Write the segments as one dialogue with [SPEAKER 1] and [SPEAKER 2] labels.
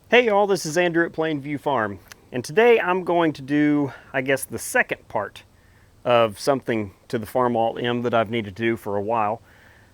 [SPEAKER 1] Hey y'all, this is Andrew at Plainview Farm, and today I'm going to do, I guess, the second part of something to the Farmall M that I've needed to do for a while.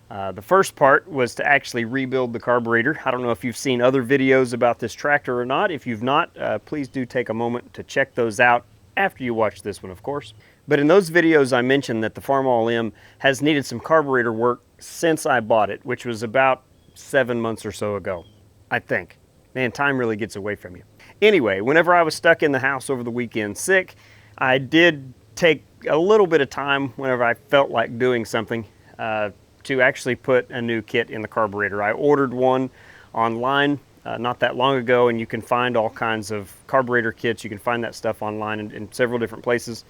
[SPEAKER 1] The first part was to actually rebuild the carburetor. I don't know if you've seen other videos about this tractor or not. If you've not, please do take a moment to check those out after you watch this one, of course. But in those videos I mentioned that the Farmall M has needed some carburetor work since I bought it, which was about 7 months or so ago, I think. Man, time really gets away from you. Anyway, whenever I was stuck in the house over the weekend sick, I did take a little bit of time whenever I felt like doing something to actually put a new kit in the carburetor. I ordered one online not that long ago, and you can find all kinds of carburetor kits. You can find that stuff online in several different places.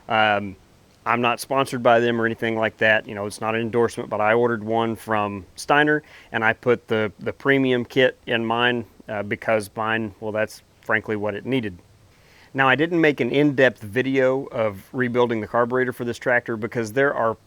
[SPEAKER 1] I'm not sponsored by them or anything like that. You know, it's not an endorsement, but I ordered one from Steiner, and I put the premium kit in mine because mine, well, that's frankly what it needed. Now, I didn't make an in-depth video of rebuilding the carburetor for this tractor because there are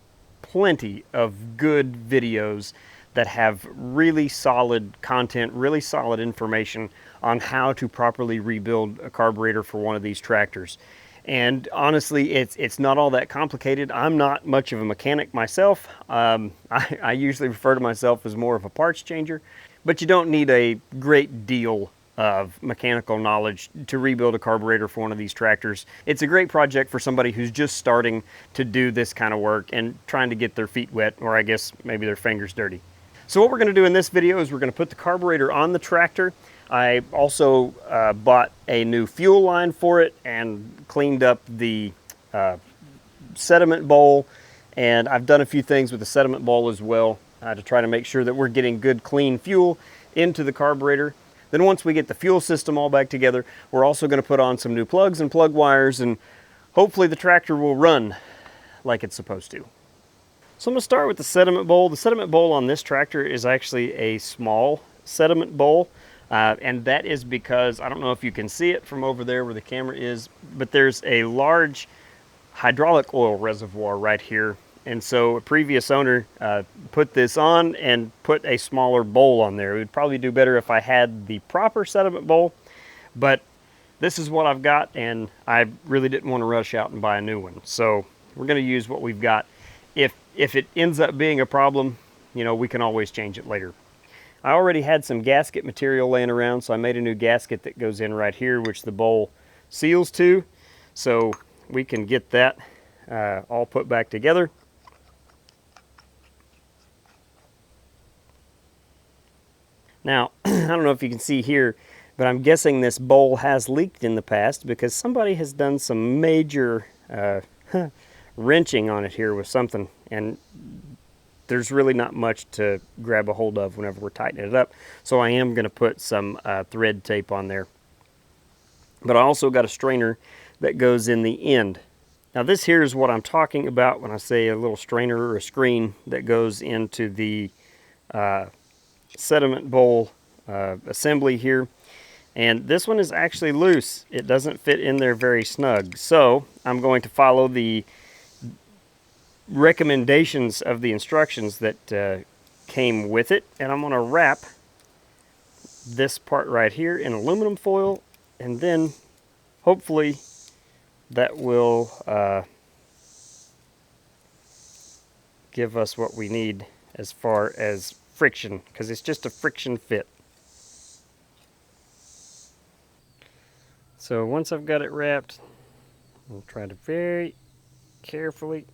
[SPEAKER 1] plenty of good videos that have really solid content, really solid information on how to properly rebuild a carburetor for one of these tractors. And honestly, it's not all that complicated. I'm not much of a mechanic myself. I usually refer to myself as more of a parts changer, but you don't need a great deal of mechanical knowledge to rebuild a carburetor for one of these tractors. It's a great project for somebody who's just starting to do this kind of work and trying to get their feet wet, or I guess maybe their fingers dirty. So what we're going to do in this video is we're going to put the carburetor on the tractor. I also bought a new fuel line for it and cleaned up the sediment bowl, and I've done a few things with the sediment bowl as well to try to make sure that we're getting good clean fuel into the carburetor. Then once we get the fuel system all back together, we're also going to put on some new plugs and plug wires, and hopefully the tractor will run like it's supposed to. So I'm going to start with the sediment bowl. The sediment bowl on this tractor is actually a small sediment bowl. And that is because, I don't know if you can see it from over there where the camera is, but there's a large hydraulic oil reservoir right here. And so a previous owner put this on and put a smaller bowl on there. It would probably do better if I had the proper sediment bowl, but this is what I've got, and I really didn't want to rush out and buy a new one. So we're going to use what we've got. If it ends up being a problem, you know, we can always change it later. I already had some gasket material laying around, so I made a new gasket that goes in right here, which the bowl seals to. So we can get that all put back together. Now, I don't know if you can see here, but I'm guessing this bowl has leaked in the past because somebody has done some major wrenching on it here with something, and there's really not much to grab a hold of whenever we're tightening it up. So I am going to put some thread tape on there. But I also got a strainer that goes in the end. Now this here is what I'm talking about when I say a little strainer or a screen that goes into the sediment bowl assembly here. And this one is actually loose. It doesn't fit in there very snug. So I'm going to follow the recommendations of the instructions that came with it, and I'm going to wrap this part right here in aluminum foil, and then hopefully that will give us what we need as far as friction, because it's just a friction fit. So once I've got it wrapped, I'll try to very carefully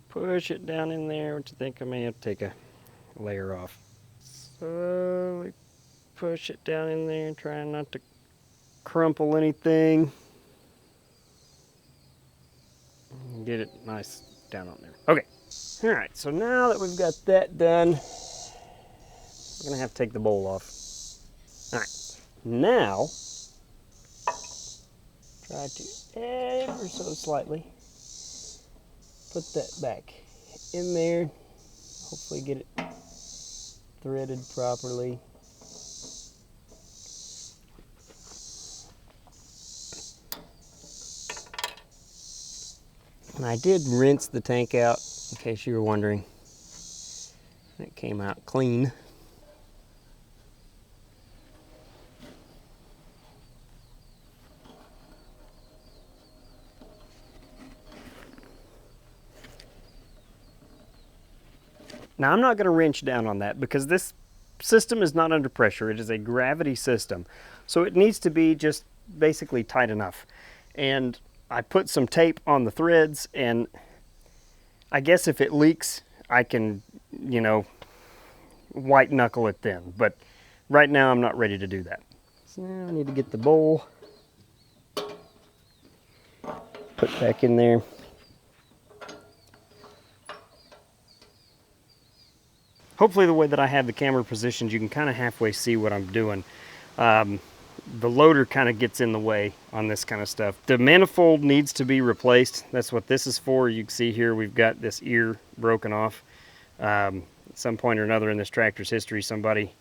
[SPEAKER 1] push it down in there. What you think? I may have to take a layer off. Slowly push it down in there, trying not to crumple anything. Get it nice down on there. Okay. All right, so now that we've got that done, we're gonna have to take the bowl off. All right, now try to ever so slightly put that back in there. Hopefully get it threaded properly. And I did rinse the tank out, in case you were wondering. It came out clean. Now I'm not going to wrench down on that because this system is not under pressure. It is a gravity system. So it needs to be just basically tight enough. And I put some tape on the threads, and I guess if it leaks, I can, you know, white knuckle it then. But right now I'm not ready to do that. So now I need to get the bowl put back in there. Hopefully the way that I have the camera positioned, you can kind of halfway see what I'm doing. The loader kind of gets in the way on this kind of stuff. The manifold needs to be replaced. That's what this is for. You can see here we've got this ear broken off. At some point or another in this tractor's history, somebody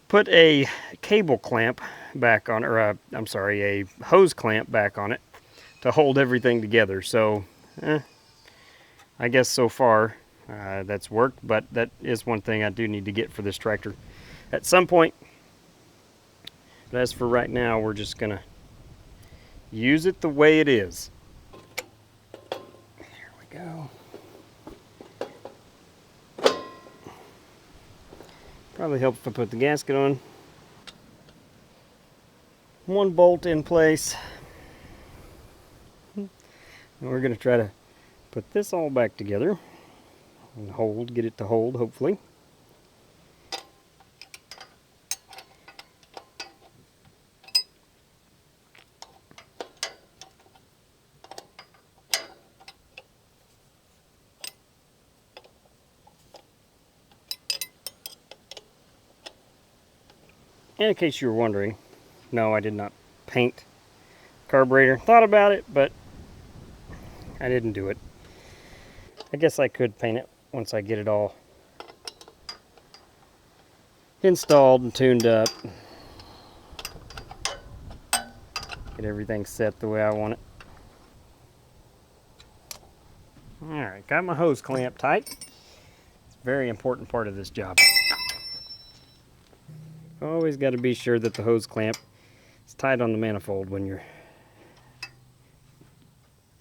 [SPEAKER 1] put a cable clamp back on, or a hose clamp back on it to hold everything together. So I guess so far that's worked, but that is one thing I do need to get for this tractor at some point. But as for right now, we're just gonna use it the way it is. There we go. Probably helps if I put the gasket on. One bolt in place. And we're gonna try to put this all back together and get it to hold, hopefully. And in case you were wondering, no, I did not paint carburetor. Thought about it, but I didn't do it. I guess I could paint it once I get it all installed and tuned up. Get everything set the way I want it. Alright, got my hose clamp tight. It's a very important part of this job. Always got to be sure that the hose clamp is tight on the manifold when you're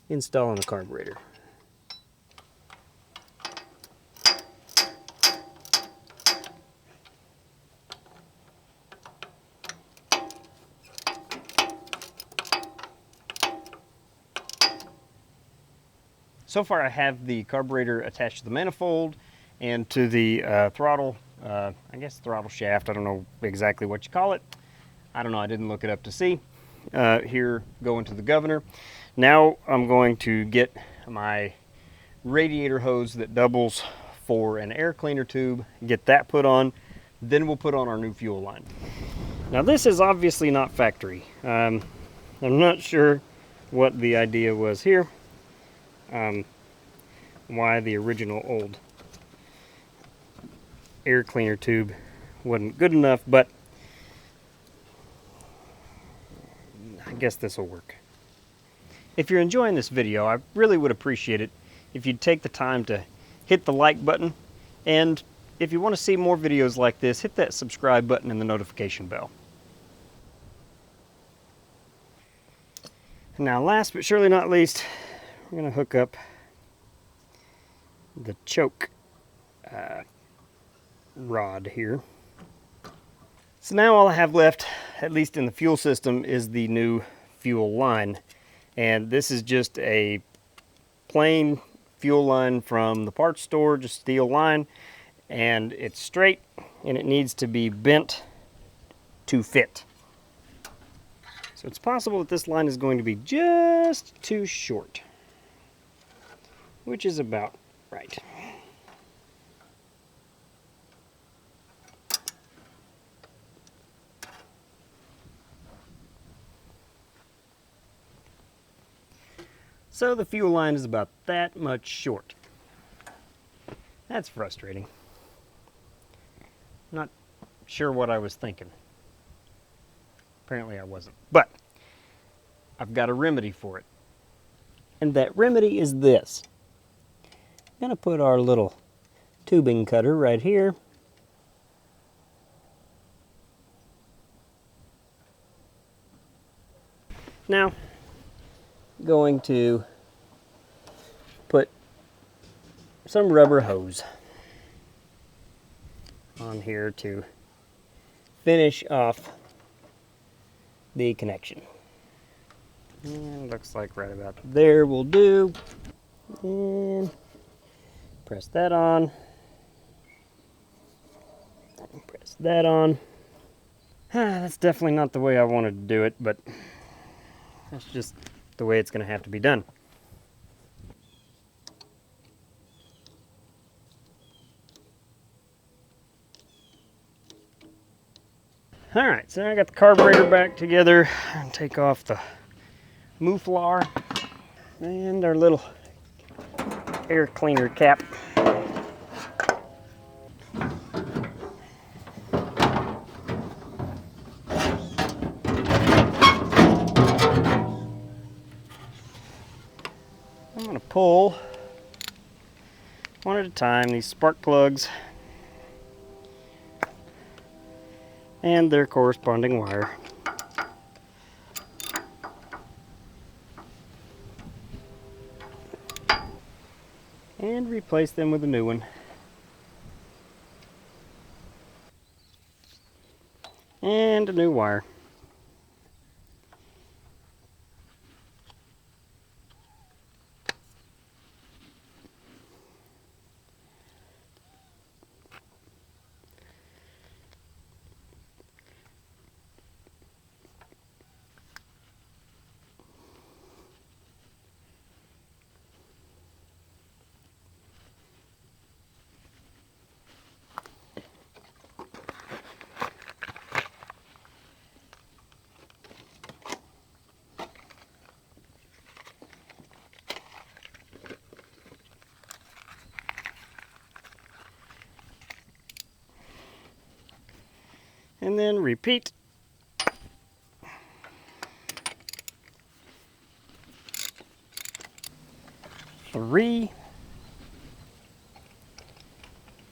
[SPEAKER 1] installing a carburetor. So far I have the carburetor attached to the manifold and to the throttle, I guess throttle shaft. I don't know exactly what you call it. I don't know, I didn't look it up to see. Here going to the governor. Now I'm going to get my radiator hose that doubles for an air cleaner tube, get that put on, then we'll put on our new fuel line. Now this is obviously not factory. I'm not sure what the idea was here. Why the original old air cleaner tube wasn't good enough, but I guess this will work. If you're enjoying this video, I really would appreciate it if you'd take the time to hit the like button, and if you want to see more videos like this, hit that subscribe button and the notification bell. Now last but surely not least, we're going to hook up the choke rod here. So now all I have left, at least in the fuel system, is the new fuel line. And this is just a plain fuel line from the parts store, just steel line. And it's straight, and it needs to be bent to fit. So it's possible that this line is going to be just too short, which is about right. So the fuel line is about that much short. That's frustrating. Not sure what I was thinking. Apparently I wasn't. But I've got a remedy for it. And that remedy is this. I'm going to put our little tubing cutter right here. Now, going to put some rubber hose. on here to finish off the connection. And looks like right about there will do. And press that on. Press that on. That's definitely not the way I wanted to do it, but that's just the way it's going to have to be done. Alright, so I got the carburetor back together and take off the muffler and our little air cleaner cap. I'm going to pull one at a time these spark plugs and their corresponding wire. And replace them with a new one. And a new wire. And then repeat. Three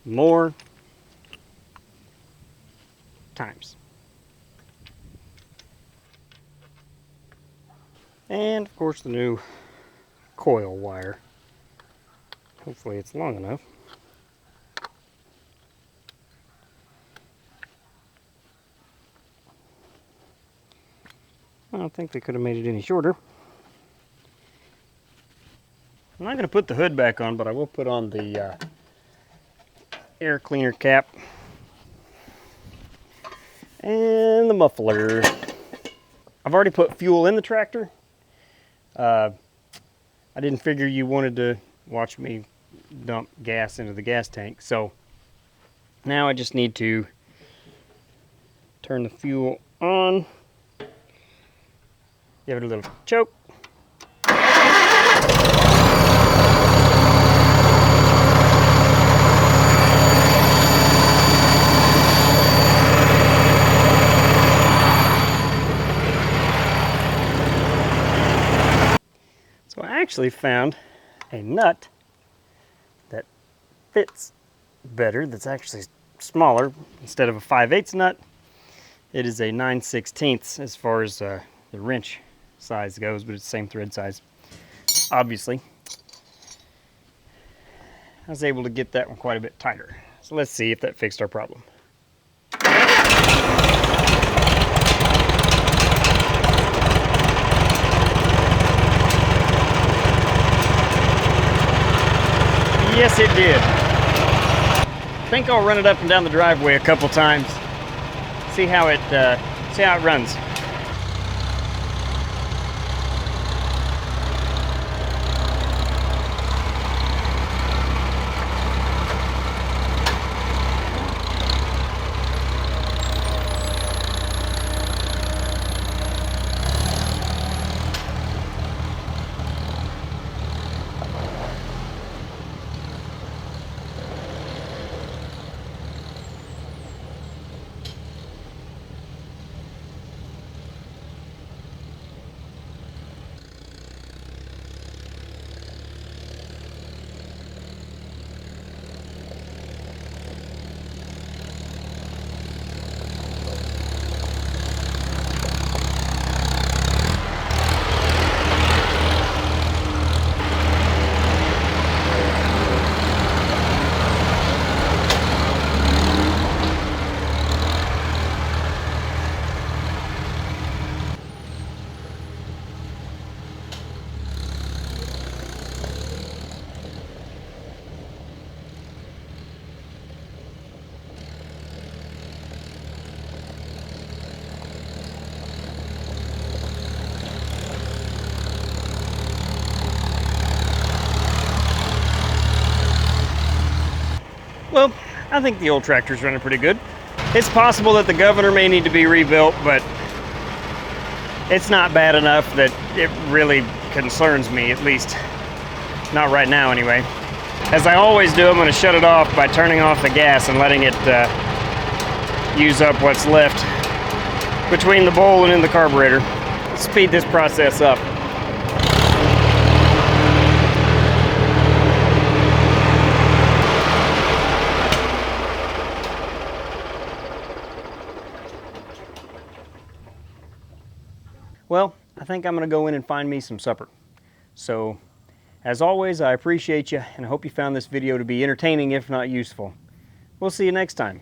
[SPEAKER 1] more times. And of course the new coil wire. Hopefully it's long enough. I don't think they could have made it any shorter. I'm not going to put the hood back on, but I will put on the air cleaner cap and the muffler. I've already put fuel in the tractor. I didn't figure you wanted to watch me dump gas into the gas tank, so now I just need to turn the fuel on. Give it a little choke. So I actually found a nut that fits better, that's actually smaller. Instead of a 5/8 nut, it is a 9/16 as far as the wrench size goes, but it's the same thread size, obviously. I was able to get that one quite a bit tighter. So let's see if that fixed our problem. Yes, it did. I think I'll run it up and down the driveway a couple times. See how it runs. I think the old tractor's running pretty good. It's possible that the governor may need to be rebuilt, but it's not bad enough that it really concerns me, at least not right now anyway. As I always do, I'm going to shut it off by turning off the gas and letting it use up what's left between the bowl and in the carburetor. Let's speed this process up. Well, I think I'm going to go in and find me some supper. So, as always, I appreciate you, and I hope you found this video to be entertaining, if not useful. We'll see you next time.